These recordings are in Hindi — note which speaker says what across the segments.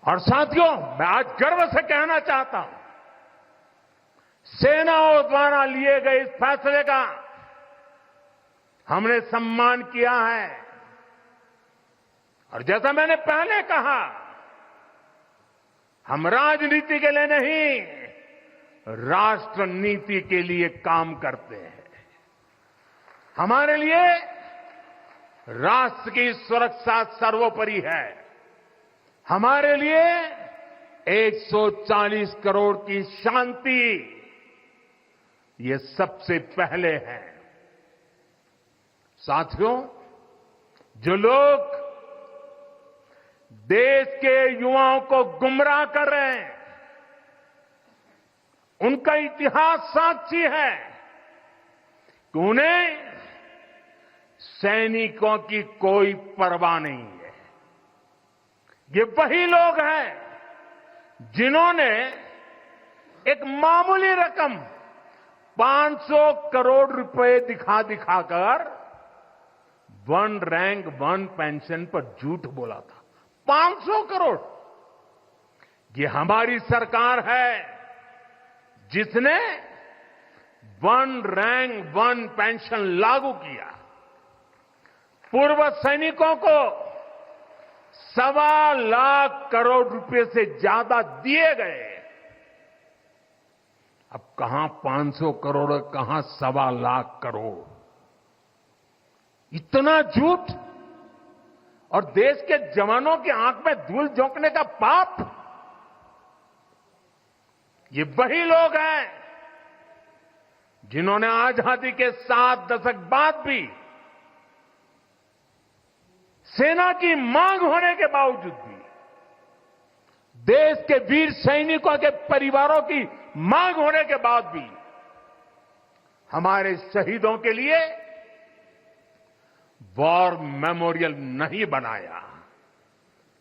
Speaker 1: और साथियों, मैं आज गर्व से कहना चाहता हूं, सेनाओं द्वारा लिए गए इस फैसले का हमने सम्मान किया है। और जैसा मैंने पहले कहा, हम राजनीति के लिए नहीं, राष्ट्र नीति के लिए काम करते हैं। हमारे लिए राष्ट्र की सुरक्षा सर्वोपरि है। हमारे लिए 140 करोड़ की शांति ये सबसे पहले है। साथियों, जो लोग देश के युवाओं को गुमराह कर रहे हैं, उनका इतिहास साक्षी है कि उन्हें सैनिकों की कोई परवाह नहीं है। ये वही लोग हैं जिन्होंने एक मामूली रकम 500 करोड़ रुपए दिखा दिखाकर वन रैंक वन पेंशन पर झूठ बोला था। 500 करोड़। ये हमारी सरकार है जिसने वन रैंक वन पेंशन लागू किया। पूर्व सैनिकों को 1.25 लाख करोड़ रुपए से ज्यादा दिए गए। अब कहां 500 करोड़, कहां 1.25 लाख करोड़। इतना झूठ और देश के जवानों की आंख में धूल झोंकने का पाप। ये वही लोग हैं जिन्होंने आजादी के 7 दशक बाद भी सेना की मांग होने के बावजूद भी, देश के वीर सैनिकों के परिवारों की मांग होने के बाद भी हमारे शहीदों के लिए वॉर मेमोरियल नहीं बनाया।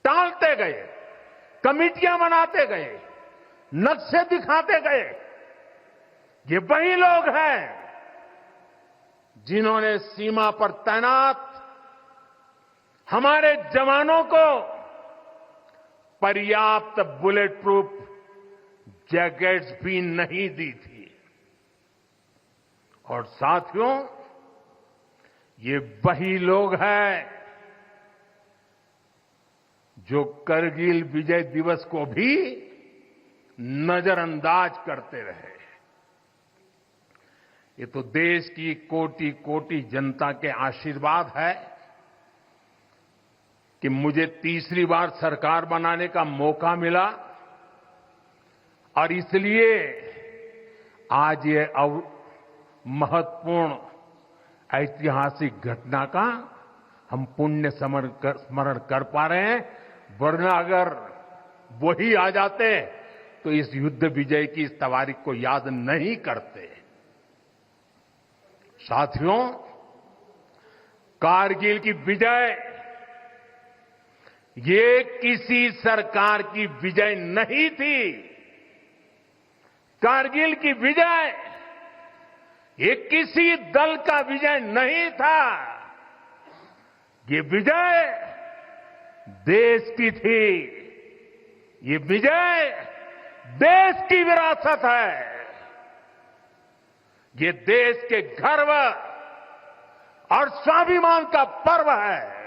Speaker 1: टालते गए, कमिटियां बनाते गए, नक्शे दिखाते गए। ये वही लोग हैं जिन्होंने सीमा पर तैनात हमारे जवानों को पर्याप्त बुलेट प्रूफ जैकेट्स भी नहीं दी थी। और साथियों, ये वही लोग हैं जो करगिल विजय दिवस को भी नजरअंदाज करते रहे। ये तो देश की कोटि कोटि जनता के आशीर्वाद है कि मुझे तीसरी बार सरकार बनाने का मौका मिला और इसलिए आज ये महत्वपूर्ण ऐतिहासिक घटना का हम पुण्य स्मरण कर पा रहे हैं। वरना अगर वही आ जाते तो इस युद्ध विजय की इस तारीख को याद नहीं करते। साथियों, कारगिल की विजय ये किसी सरकार की विजय नहीं थी। कारगिल की विजय ये किसी दल का विजय नहीं था। ये विजय देश की थी। ये विजय देश की विरासत है। ये देश के गर्व और स्वाभिमान का पर्व है।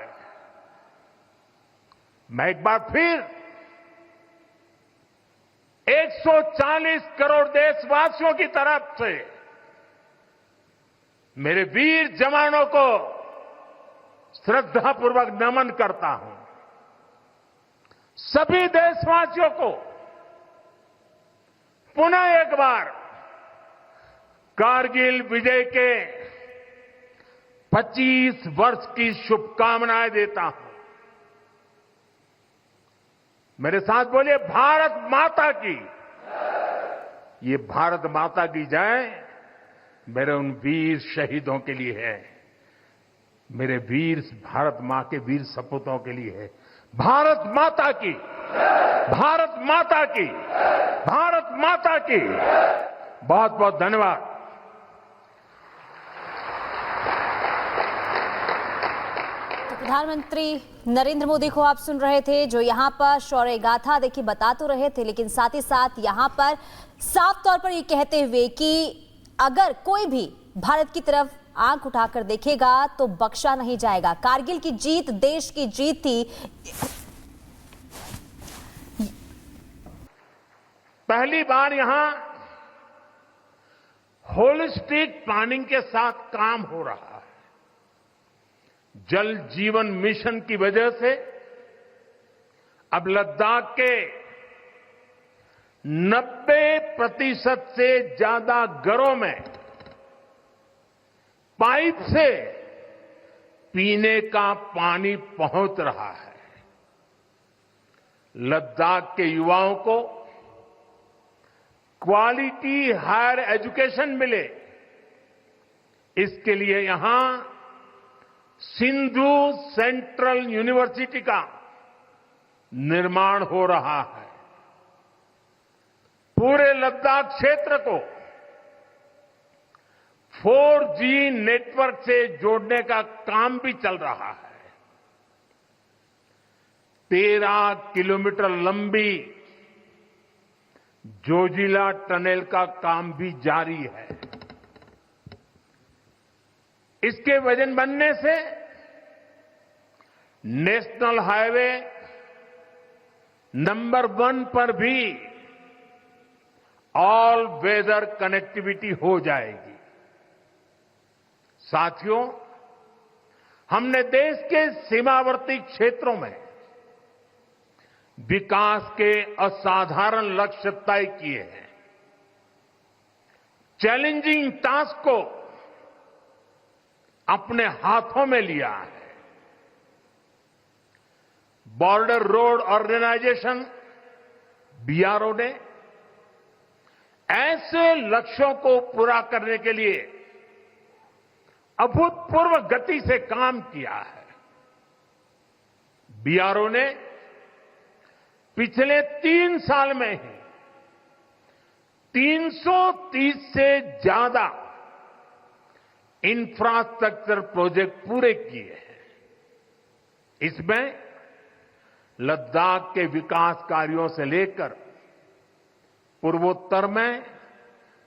Speaker 1: मैं एक बार फिर 140 करोड़ देशवासियों की तरफ से मेरे वीर जवानों को श्रद्धापूर्वक नमन करता हूं। सभी देशवासियों को पुनः एक बार कारगिल विजय के 25 वर्ष की शुभकामनाएं देता हूं। मेरे साथ बोलिए, भारत माता की। ये भारत माता की जय मेरे उन वीर शहीदों के लिए है, मेरे वीर भारत मां के वीर सपूतों के लिए है। भारत माता की, भारत माता की, भारत माता की। बहुत बहुत धन्यवाद।
Speaker 2: प्रधानमंत्री नरेंद्र मोदी को आप सुन रहे थे, जो यहां पर शौर्य गाथा देखिए बता तो रहे थे, लेकिन साथ ही साथ यहां पर साफ तौर पर ये कहते हुए कि अगर कोई भी भारत की तरफ आंख उठाकर देखेगा तो बख्शा नहीं जाएगा। कारगिल की जीत देश की जीत थी।
Speaker 1: पहली बार यहां होलिस्टिक प्लानिंग के साथ काम हो रहा है। जल जीवन मिशन की वजह से अब लद्दाख के 90% से ज्यादा घरों में पाइप से पीने का पानी पहुंच रहा है। लद्दाख के युवाओं को क्वालिटी हायर एजुकेशन मिले, इसके लिए यहां सिंधु सेंट्रल यूनिवर्सिटी का निर्माण हो रहा है। पूरे लद्दाख क्षेत्र को 4G नेटवर्क से जोड़ने का काम भी चल रहा है। 13 किलोमीटर लंबी जोजिला टनल का काम भी जारी है। इसके वजन बनने से नेशनल हाईवे नंबर 1 पर भी ऑल वेदर कनेक्टिविटी हो जाएगी। साथियों, हमने देश के सीमावर्ती क्षेत्रों में विकास के असाधारण लक्ष्य तय किए हैं। चैलेंजिंग टास्क को अपने हाथों में लिया है। बॉर्डर रोड ऑर्गेनाइजेशन बीआरओ ने ऐसे लक्ष्यों को पूरा करने के लिए अभूतपूर्व गति से काम किया है। बीआरओ ने पिछले 3 साल में ही 330 से ज्यादा इंफ्रास्ट्रक्चर प्रोजेक्ट पूरे किए हैं। इसमें लद्दाख के विकास कार्यों से लेकर पूर्वोत्तर में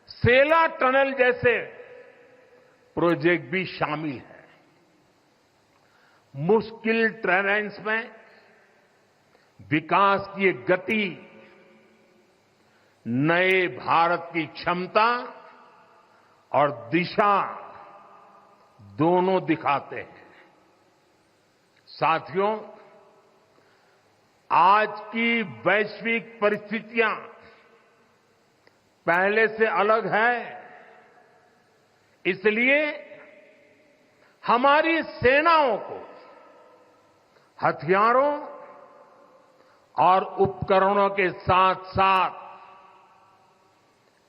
Speaker 1: सेला टनल जैसे प्रोजेक्ट भी शामिल है। मुश्किल टेरेन्स में विकास की गति नए भारत की क्षमता और दिशा दोनों दिखाते हैं। साथियों, आज की वैश्विक परिस्थितियां पहले से अलग है। इसलिए हमारी सेनाओं को हथियारों और उपकरणों के साथ साथ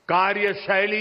Speaker 1: कार्यशैली